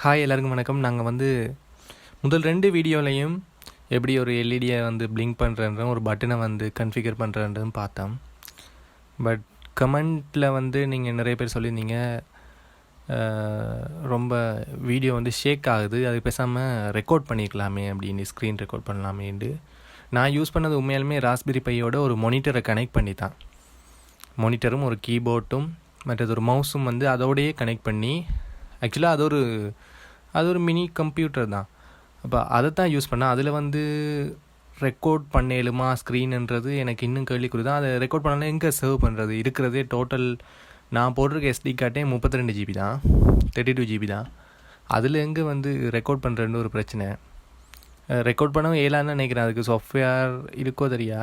Hi எல்லாருக்கும் வணக்கம். நாங்கள் வந்து முதல் 2 வீடியோலையும் எப்படி ஒரு எல்இடியை வந்து பிளிங்க் பண்ணுறன்ற ஒரு பட்டனை வந்து கன்ஃபிகர் பண்ணுறன்றதும் பார்த்தோம். பட் கமெண்ட்டில் வந்து நீங்கள் நிறைய பேர் சொல்லியிருந்தீங்க, ரொம்ப வீடியோ வந்து ஷேக் ஆகுது, அது பேசாமல் ரெக்கார்ட் பண்ணிக்கலாமே அப்படின்னு, ஸ்க்ரீன் ரெக்கார்ட் பண்ணலாமேன்ட்டு. நான் யூஸ் பண்ணது உண்மையாலுமே ராஸ்பெரி பையோட ஒரு மானிட்டரை கனெக்ட் பண்ணி தான். மானிட்டரும் ஒரு கீபோர்டும் மற்றது ஒரு மவுஸும் வந்து அதோடையே கனெக்ட் பண்ணி, ஆக்சுவலாக அது ஒரு மினி கம்ப்யூட்டர் தான். அப்போ அதை தான் யூஸ் பண்ணேன். அதில் வந்து ரெக்கார்ட் பண்ணலுமா ஸ்க்ரீனுன்றது எனக்கு இன்னும் கேள்விக்குறி தான். அதை ரெக்கார்ட் பண்ணாலும் எங்கே சேவ் பண்ணுறது? இருக்கிறதே டோட்டல் நான் போட்டிருக்க எஸ்டி கார்டே 32 GB தான், 32 GB தான். அதில் எங்கே வந்து ரெக்கார்ட் பண்ணுறதுன்னு ஒரு பிரச்சனை. ரெக்கார்ட் பண்ணவும் ஏலான்னு நினைக்கிறேன். அதுக்கு சாஃப்ட்வேர் இருக்கோ தெரியா.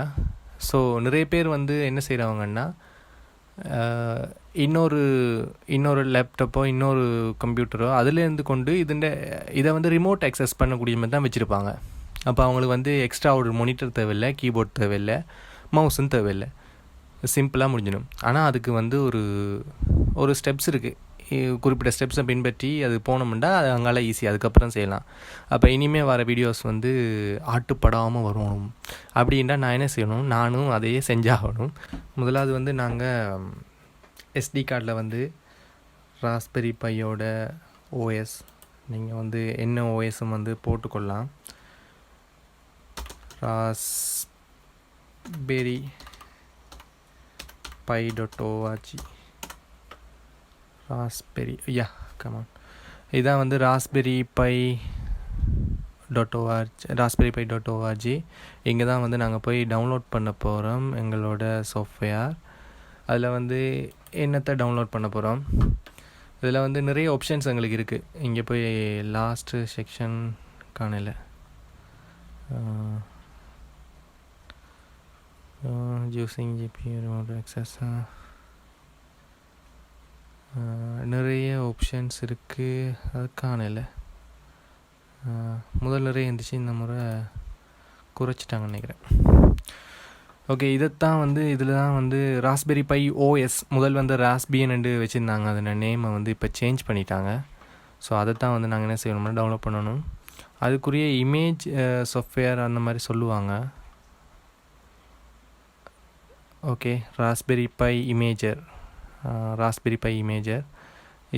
ஸோ நிறைய பேர் வந்து என்ன செய்கிறவங்கன்னா, இன்னொரு லேப்டாப்போ இன்னொரு கம்ப்யூட்டரோ அதுலேருந்து கொண்டு இதை வந்து ரிமோட் ஆக்சஸ் பண்ணக்கூடிய மாதிரி தான் வச்சுருப்பாங்க. அப்போ அவங்களுக்கு வந்து எக்ஸ்ட்ரா ஒரு மானிட்டர் தேவையில்லை, கீபோர்ட் தேவையில்லை, மவுஸும் தேவையில்லை, சிம்பிளாக முடிஞ்சிடும். ஆனால் அதுக்கு வந்து ஒரு ஸ்டெப்ஸ் இருக்குது. குறிப்பிட்ட ஸ்டெப்ஸை பின்பற்றி அது போனோம்னா அது அங்கால ஈஸி, அதுக்கப்புறம் செய்யலாம். அப்போ இனிமேல் வர வீடியோஸ் வந்து ஆட்டுப்படாமல் வரணும் அப்படின்னா நான் என்ன செய்யணும்? நானும் அதையே செஞ்சாகணும். முதலாவது வந்து நாங்கள் எஸ்டி கார்டில் வந்து ராஸ்பெரி பையோட ஓஎஸ், நீங்கள் வந்து என்ன ஓஎஸும் வந்து போட்டுக்கொள்ளலாம். ராஸ்பெரி பை.org, ராஸ்பெரி கமான், இதான் வந்து ராஸ்பெரி பை.org. இங்கே தான் வந்து நாங்கள் போய் டவுன்லோட் பண்ண போகிறோம் எங்களோட சாஃப்ட்வேர். அதில் வந்து என்னத்தை டவுன்லோட் பண்ண போகிறோம், இதில் வந்து நிறைய ஆப்ஷன்ஸ் எங்களுக்கு இருக்குது. இங்கே போய் லாஸ்ட்டு செக்ஷன் காணல, யூஸிங் ஜிபி ரிமோட் ஆக்சஸ், நிறைய ஆப்ஷன்ஸ் இருக்குது. அது காணல. முதல் நிறைய இருந்துச்சு, இந்த முறை குறைச்சிட்டாங்கன்னு நினைக்கிறேன். ஓகே, இதைத்தான் வந்து இதில் தான் வந்து ராஸ்பெரி பை ஓஎஸ், முதல் வந்து ராஸ்பியன் வச்சுருந்தாங்க. அதோட நேமை வந்து இப்போ சேஞ்ச் பண்ணிட்டாங்க. ஸோ அதைத்தான் வந்து நாங்கள் என்ன செய்யணும்னா டவுன்லோட் பண்ணணும். அதுக்குரிய இமேஜ் சாஃப்ட்வேர் அந்த மாதிரி சொல்லுவாங்க. ஓகே, ராஸ்பெரி பை இமேஜர்,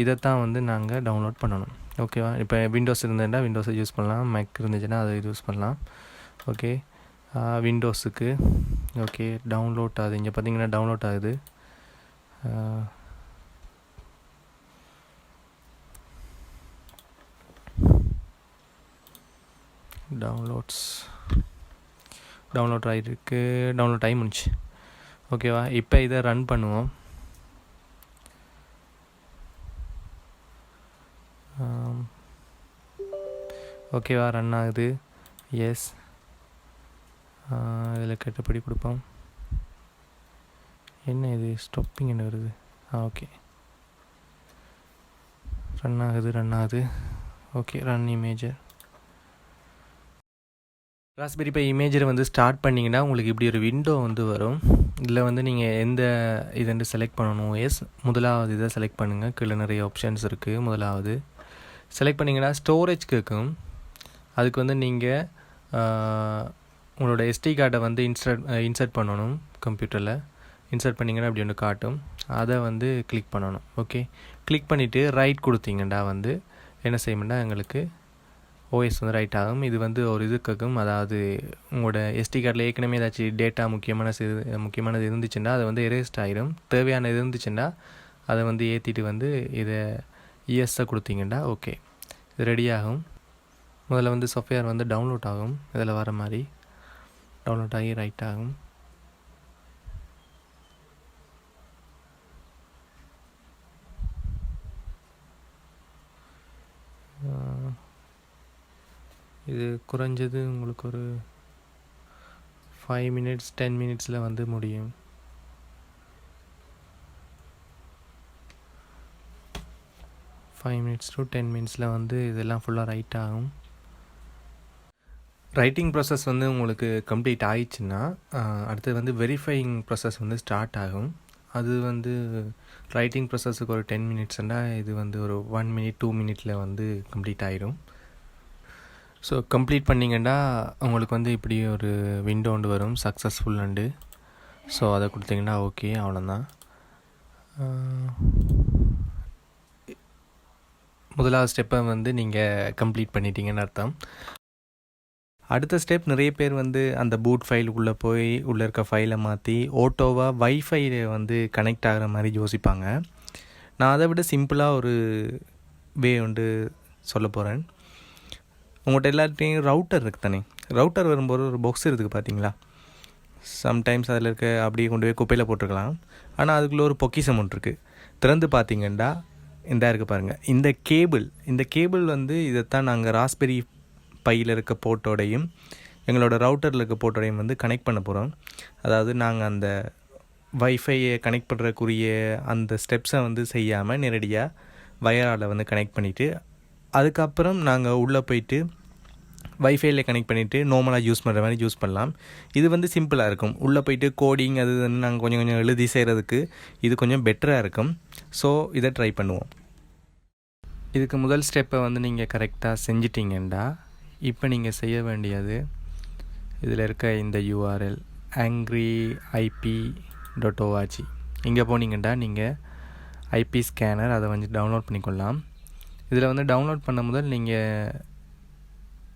இதைத்தான் வந்து நாங்கள் டவுன்லோட் பண்ணணும். ஓகேவா? இப்போ விண்டோஸ் இருந்ததுன்னா விண்டோஸை யூஸ் பண்ணலாம், மேக் இருந்துச்சுன்னா அதை யூஸ் பண்ணலாம். ஓகே, விண்டோஸுக்கு ஓகே டவுன்லோட் ஆகுது. இங்கே பார்த்தீங்கன்னா டவுன்லோட் ஆகுது. டவுன்லோட் ஆகிருக்கு, டவுன்லோட் ஆகி முடிச்சு. ஓகேவா? இப்போ இதை ரன் பண்ணுவோம். ஓகேவா? ரன் ஆகுது. எஸ், இதில் கேட்டபடி கொடுப்போம். என்ன இது ஸ்டாப்பிங் என்ன வருது? ஓகே, ரன் ஆகுது. Okay, run imager. Raspberry Pi இமேஜரை வந்து ஸ்டார்ட் பண்ணிங்கன்னா உங்களுக்கு இப்படி ஒரு விண்டோ வந்து வரும். இதில் வந்து நீங்கள் எந்த இதுன்னு செலக்ட் பண்ணணும். முதலாவது இதை செலக்ட் பண்ணுங்கள். கீழே நிறைய ஆப்ஷன்ஸ் இருக்குது. முதலாவது செலக்ட் பண்ணிங்கன்னா ஸ்டோரேஜ் கேட்கும். அதுக்கு வந்து நீங்கள் உங்களோட எஸ்டி கார்டை வந்து இன்சர்ட் பண்ணணும். கம்ப்யூட்டரில் இன்சர்ட் பண்ணிங்கன்னா அப்படி ஒன்று காட்டும். அதை வந்து கிளிக் பண்ணணும். ஓகே, கிளிக் பண்ணிவிட்டு ரைட் கொடுத்தீங்கன்னா வந்து என்ன செய்யணும்னா எங்களுக்கு ஓஎஸ் வந்து ரைட் ஆகும். இது வந்து ஒரு இது கேட்கும். அதாவது உங்களோட எஸ்டி கார்டில் ஏற்கனவே ஏதாச்சும் டேட்டா முக்கியமானது இருந்துச்சுன்னா அதை வந்து எரேஸ்ட் ஆகிடும். தேவையானது இருந்துச்சுன்னா அதை வந்து ஏற்றிட்டு வந்து இதை இஎஸ்ஸை கொடுத்தீங்கன்னா ஓகே, இது ரெடி ஆகும். முதல்ல வந்து சாஃப்ட்வேர் வந்து டவுன்லோட் ஆகும். இதில் வர மாதிரி டவுன்லோட் ஆகி ரைட் ஆகும். இது குறைஞ்சது உங்களுக்கு ஒரு 5 minutes 10 minutes வந்து முடியும். 5 minutes to 10 minutes வந்து இதெல்லாம் ஃபுல்லாக ரைட் ஆகும். ரைட்டிங் ப்ராசஸ் வந்து உங்களுக்கு கம்ப்ளீட் ஆயிடுச்சுன்னா அடுத்தது வந்து வெரிஃபையிங் ப்ராசஸ் வந்து ஸ்டார்ட் ஆகும். அது வந்து ரைட்டிங் ப்ராசஸுக்கு ஒரு 10 மினிட்ஸ்னா இது வந்து ஒரு 1 மினிட் 2 மினிட்டில் வந்து கம்ப்ளீட் ஆயிடும். ஸோ கம்ப்ளீட் பண்ணிங்கன்னா உங்களுக்கு வந்து இப்படி ஒரு விண்டோ ஒன்று வரும் சக்ஸஸ்ஃபுல்லுண்டு. ஸோ அதை கொடுத்தீங்கன்னா ஓகே, அவ்வளோதான். முதலாவது ஸ்டெப்பை வந்து நீங்கள் கம்ப்ளீட் பண்ணிட்டீங்கன்னு அர்த்தம். அடுத்த ஸ்டெப், நிறைய பேர் வந்து அந்த பூட் ஃபைலுக்குள்ளே போய் உள்ளே இருக்க ஃபைலை மாற்றி ஓட்டோவாக வைஃபை வந்து கனெக்ட் ஆகிற மாதிரி யோசிப்பாங்க. நான் அதை விட சிம்பிளாக ஒரு வே வந்து சொல்ல போகிறேன். உங்கள்கிட்ட எல்லாத்தையும் ரவுட்டர் இருக்குது தானே, ரவுட்டர் வரும்போது ஒரு பாக்ஸ் இருக்குது பார்த்தீங்களா. சம்டைம்ஸ் அதில் இருக்க அப்படியே கொண்டு போய் குப்பையில் போட்டிருக்கலாம். ஆனால் அதுக்குள்ளே ஒரு பொக்கிஷம் ஒன்று இருக்குது. திறந்து பார்த்தீங்கன்னா இந்த இருக்குது பாருங்கள், இந்த கேபிள் வந்து இதைத்தான் நாங்கள் ராஸ்பெரி பையில் இருக்க போர்ட்டோடையும் எங்களோட ரவுட்டரில் இருக்க போர்ட்டோடையும் வந்து கனெக்ட் பண்ண போகிறோம். அதாவது நாங்கள் அந்த வைஃபையை கனெக்ட் பண்ணுறக்குரிய அந்த ஸ்டெப்ஸை வந்து செய்யாமல் நேரடியாக வயரால் வந்து கனெக்ட் பண்ணிவிட்டு அதுக்கப்புறம் நாங்கள் உள்ளே போயிட்டு வைஃபையில் கனெக்ட் பண்ணிவிட்டு நார்மலாக யூஸ் பண்ணுற மாதிரி யூஸ் பண்ணலாம். இது வந்து சிம்பிளாக இருக்கும். உள்ளே போயிட்டு கோடிங் அது வந்து நாங்கள் கொஞ்சம் கொஞ்சம் எழுதி செய்கிறதுக்கு இது கொஞ்சம் பெட்டராக இருக்கும். ஸோ இதை ட்ரை பண்ணுவோம். இதுக்கு முதல் ஸ்டெப்பை வந்து நீங்கள் கரெக்டாக செஞ்சிட்டிங்கன்னா இப்போ நீங்கள் செய்ய வேண்டியது, இதில் இருக்க இந்த URL angryip.org இங்கே போனீங்கன்னா நீங்கள் ஐபி ஸ்கேனர் அதை வந்து டவுன்லோட் பண்ணிக்கொள்ளலாம். இதில் வந்து டவுன்லோட் பண்ண முதல் நீங்கள்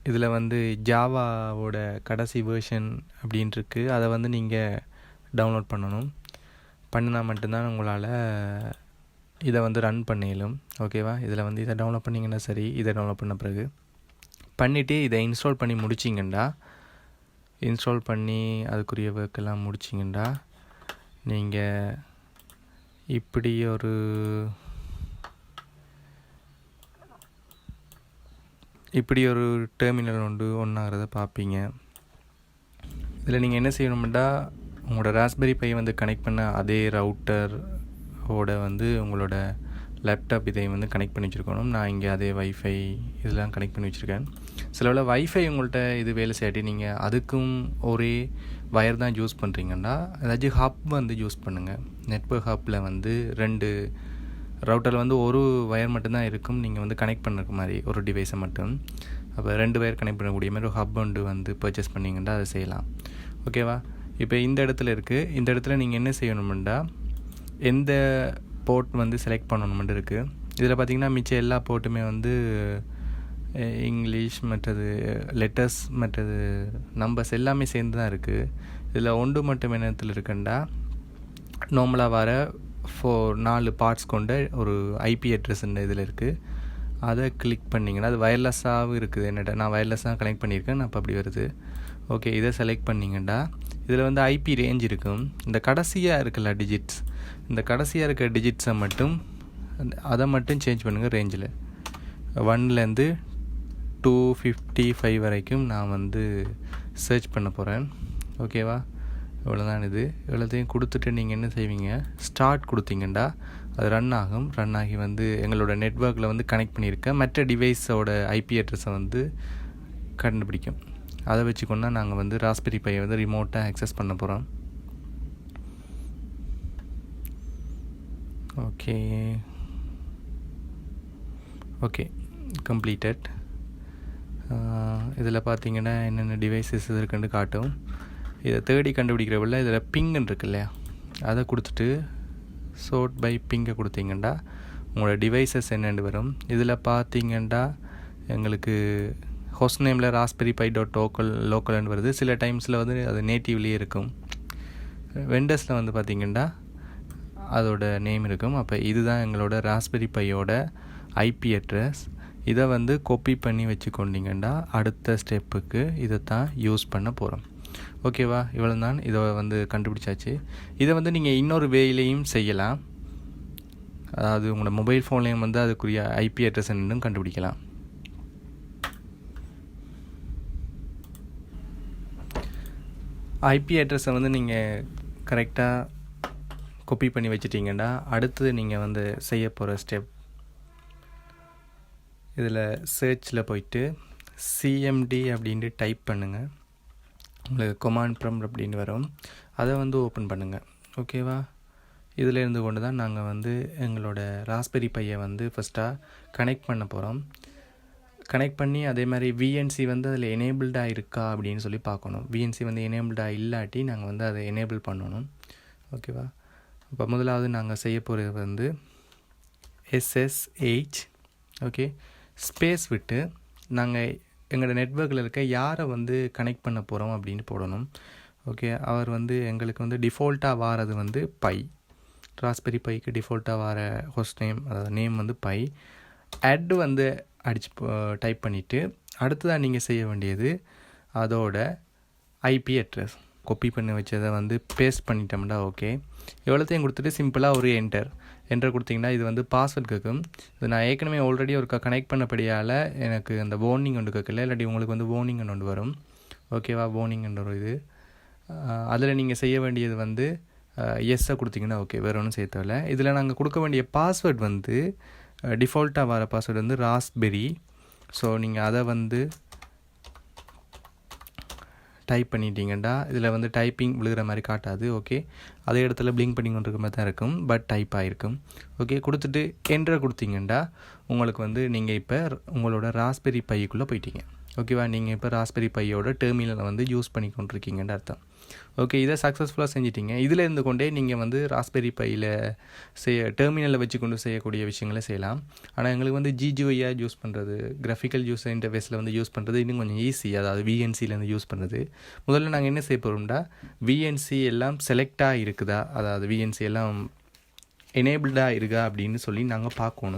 இதில் வந்து ஜாவாவோட கடைசி வேர்ஷன் அப்படின்ட்டுருக்கு, அதை வந்து நீங்கள் டவுன்லோட் பண்ணணும். பண்ணினா மட்டும்தான் உங்களால் இதை வந்து ரன் பண்ணிடலும். ஓகேவா, இதில் வந்து இதை டவுன்லோட் பண்ணிங்கன்னா சரி. இதை டவுன்லோட் பண்ண பிறகு பண்ணிவிட்டு இதை இன்ஸ்டால் பண்ணி முடிச்சிங்கண்டா, இன்ஸ்டால் பண்ணி அதுக்குரிய ஒர்க்கெல்லாம் முடிச்சிங்கண்டா நீங்கள் இப்படி ஒரு டெர்மினல் ஒன்றாகிறத பார்ப்பீங்க. இதில் நீங்கள் என்ன செய்யணும்னா, உங்களோட ராஸ்பெரி பை வந்து கனெக்ட் பண்ண அதே ரவுட்டரோட வந்து உங்களோட லேப்டாப் இதை வந்து கனெக்ட் பண்ணி வச்சுருக்கணும். நான் இங்கே அதே வைஃபை இதெல்லாம் கனெக்ட் பண்ணி வச்சுருக்கேன். சில வைஃபை உங்கள்கிட்ட இது வேலை செய்யாட்டி நீங்கள் அதுக்கும் ஒரே வயர் தான் யூஸ் பண்ணுறீங்கன்னா ஏதாச்சும் ஹப் வந்து யூஸ் பண்ணுங்கள். நெட்வொர்க் ஹப்பில் வந்து 2 ரவுட்டரில் வந்து ஒரு வயர் மட்டும்தான் இருக்கும், நீங்கள் வந்து கனெக்ட் பண்ணுற மாதிரி ஒரு டிவைஸை மட்டும். அப்போ 2 வயர் கனெக்ட் பண்ணக்கூடிய மாதிரி ஒரு ஹப் வந்து பர்ச்சேஸ் பண்ணிங்கன்னா அதை செய்யலாம். ஓகேவா, இப்போ இந்த இடத்துல இருக்குது. இந்த இடத்துல நீங்கள் என்ன செய்யணுமெண்டா, எந்த போர்ட் வந்து செலக்ட் பண்ணணுமெண்டு இருக்குது. இதில் பார்த்திங்கன்னா மிச்சம் எல்லா போர்ட்டுமே வந்து இங்கிலீஷ், மற்றது லெட்டர்ஸ், மற்றது நம்பர்ஸ் எல்லாமே சேர்ந்து தான் இருக்குது. இதில் ஒன்று மட்டும் என்னத்தில் இருக்குண்டா, நார்மலாக வர 4 பார்ட்ஸ் கொண்ட ஒரு ஐபி அட்ரஸ் இதில் இருக்குது. அதை கிளிக் பண்ணிங்கன்னா அது வயர்லெஸ்ஸாகவும் இருக்குது. என்னட்ட நான் வயர்லெஸ்ஸாக கனெக்ட் பண்ணியிருக்கேன், நான் இப்போ அப்படி வருது. ஓகே, இதை செலக்ட் பண்ணிங்கன்னா இதில் வந்து ஐபி ரேஞ்ச் இருக்கும். இந்த கடைசியாக இருக்குல்ல டிஜிட்ஸ், இந்த கடைசியாக இருக்க டிஜிட்ஸை மட்டும் அதை மட்டும் சேஞ்ச் பண்ணுங்கள். ரேஞ்சில் 1லேருந்து 255 வரைக்கும் நான் வந்து சர்ச் பண்ண போகிறேன். ஓகேவா, இவ்வளோதான். இது இவ்வளோத்தையும் கொடுத்துட்டு நீங்கள் என்ன செய்வீங்க, ஸ்டார்ட் கொடுத்தீங்கன்னா அது ரன் ஆகும். ரன் ஆகி வந்து எங்களோட நெட்வொர்க்கில் வந்து கனெக்ட் பண்ணியிருக்க மற்ற டிவைஸோட ஐபி அட்ரஸை வந்து கண்டுபிடிக்கும். அதை வச்சுக்கொண்டா நாங்கள் வந்து ராஸ்பெரி பையை வந்து ரிமோட்டாக ஆக்சஸ் பண்ண போகிறோம். Okay completed. இதில் பார்த்தீங்கன்னா என்னென்ன டிவைசஸ் இருக்குன்னு காட்டும். இதை தேடி கண்டுபிடிக்கிறவில்ல, இதில் பிங்குன்னு இருக்கு இல்லையா, அதை கொடுத்துட்டு சோர்ட் பை பிங்கை கொடுத்தீங்கன்னா உங்களோட டிவைசஸ் என்னென்னு வரும். இதில் பார்த்தீங்கன்னா எங்களுக்கு ஹோஸ்ட் நேமில் ராஸ்பெரி பை லோக்கல்னு வருது. சில டைம்ஸில் வந்து அது நேட்டிவ்லேயே இருக்கும். வெண்டர்ஸில் வந்து பார்த்திங்கன்னா அதோட நேம் இருக்கும். அப்போ இதுதான் எங்களோட ராஸ்பெரி பையோட ஐபி அட்ரஸ். இதை வந்து காப்பி பண்ணி வச்சுக்கொண்டிங்கன்னா அடுத்த ஸ்டெப்புக்கு இதை தான் யூஸ் பண்ண போகிறோம். ஓகேவா, இவ்வளோ தான். இதை வந்து கண்டுபிடிச்சாச்சு. இதை வந்து நீங்கள் இன்னொரு வேலையும் செய்யலாம். அதாவது உங்களோட மொபைல் ஃபோன்லேயும் வந்து அதுக்குரிய ஐபி அட்ரஸ் என்னன்னு கண்டுபிடிக்கலாம். ஐபி அட்ரஸை வந்து நீங்கள் கரெக்டாக காப்பி பண்ணி வச்சிட்டிங்கன்னா அடுத்தது நீங்கள் வந்து செய்ய போகிற ஸ்டெப், இதில் சர்ச்சில் போயிட்டு சிஎம்டி அப்படின்ட்டு டைப் பண்ணுங்கள். உங்களுக்கு கமாண்ட் ப்ராம்ப்ட் அப்படின்னு வரும். அதை வந்து ஓப்பன் பண்ணுங்கள். ஓகேவா, இதில் இருந்து கொண்டு தான் நாங்கள் வந்து எங்களோட ராஸ்பெரி பையை வந்து ஃபஸ்ட்டாக கனெக்ட் பண்ண போகிறோம். கனெக்ட் பண்ணி அதே மாதிரி விஎன்சி வந்து அதில் எனேபிள்டாக இருக்கா அப்படின்னு சொல்லி பார்க்கணும். விஎன்சி வந்து எனேபிள்டாக இல்லாட்டி நாங்கள் வந்து அதை எனேபிள் பண்ணணும். ஓகேவா? இப்போ முதலாவது நாங்கள் செய்ய போகிறது வந்து SSH ஓகே ஸ்பேஸ் விட்டு நாங்கள் எங்களோட நெட்வொர்க்கில் இருக்க யாரை வந்து கனெக்ட் பண்ண போகிறோம் அப்படின்னு போடணும். ஓகே, அவர் வந்து எங்களுக்கு வந்து டிஃபால்ட்டாக வாரது வந்து பை. ராஸ்பெரி பைக்கு டிஃபால்ட்டாக வர ஹோஸ்ட் நேம், அதாவது நேம் வந்து பை. அட் வந்து அடிச்சு டைப் பண்ணிவிட்டு அடுத்ததாக நீங்கள் செய்ய வேண்டியது அதோட ஐபி அட்ரஸ் காப்பி பண்ணி வச்சதை வந்து பேஸ்ட் பண்ணிட்டோம்னா ஓகே. எவ்வளோத்தையும் கொடுத்துட்டு சிம்பிளாக ஒரு என்டர் கொடுத்திங்கன்னா இது வந்து பாஸ்வேர்ட் கேட்கும். இது நான் ஏற்கனவே ஆல்ரெடி ஒரு கனெக்ட் பண்ணபடியால் எனக்கு அந்த வார்னிங் ஒன்று கேட்கல, இல்லாட்டி உங்களுக்கு வந்து வார்னிங் ஒன்று வரும். ஓகேவா? வார்னிங் ஒரு இது அதில் நீங்கள் செய்ய வேண்டியது வந்து எஸ்ஸை கொடுத்திங்கன்னா ஓகே, வேறு ஒன்றும் செய்ய தேவையில்ல. இதில் நாங்கள் கொடுக்க வேண்டிய பாஸ்வேர்ட் வந்து டிஃபால்ட்டாக வர பாஸ்வேர்டு வந்து ராஸ்பெரி. ஸோ நீங்கள் அதை வந்து டைப் பண்ணிட்டீங்கண்டா இதில் வந்து டைப்பிங் விழுகிற மாதிரி காட்டாது. ஓகே, அதே இடத்துல பிளிங்க் பண்ணி கொண்டிருக்க மாதிரி தான் இருக்கும், பட் டைப் ஆகிருக்கும். ஓகே, கொடுத்துட்டு என்டர் கொடுத்தீங்கண்டா உங்களுக்கு வந்து நீங்கள் இப்போ உங்களோட ராஸ்பெரி பைக்குள்ளே போயிட்டீங்க. ஓகேவா? நீங்கள் இப்போ ராஸ்பெரி பையோட டெர்மினலை வந்து யூஸ் பண்ணி கொண்டிருக்கீங்கன்னு அர்த்தம். ஓகே, இதை சக்ஸஸ்ஃபுல்லாக செஞ்சிட்டிங்க. இதில் இருந்து கொண்டே நீங்கள் வந்து ராஸ்பெரி பையில் டெர்மினலில் வச்சு கொண்டு செய்யக்கூடிய விஷயங்களை செய்யலாம். ஆனால் எங்களுக்கு வந்து GUI யூஸ் பண்ணுறது, கிராஃபிக்கல் யூஸர் இன்டர்ஃபேஸில் வந்து யூஸ் பண்ணுறது இன்னும் கொஞ்சம் ஈஸி. அதாவது VNCலேருந்து யூஸ் பண்ணுறது. முதல்ல நாங்கள் என்ன செய்ய போகிறோம்னா VNC எல்லாம் செலக்டாக இருக்குதா, அதாவது VNC எல்லாம் எனேபிள்டாக இருக்கா அப்படின்னு சொல்லி நாங்கள் பார்க்கணும்.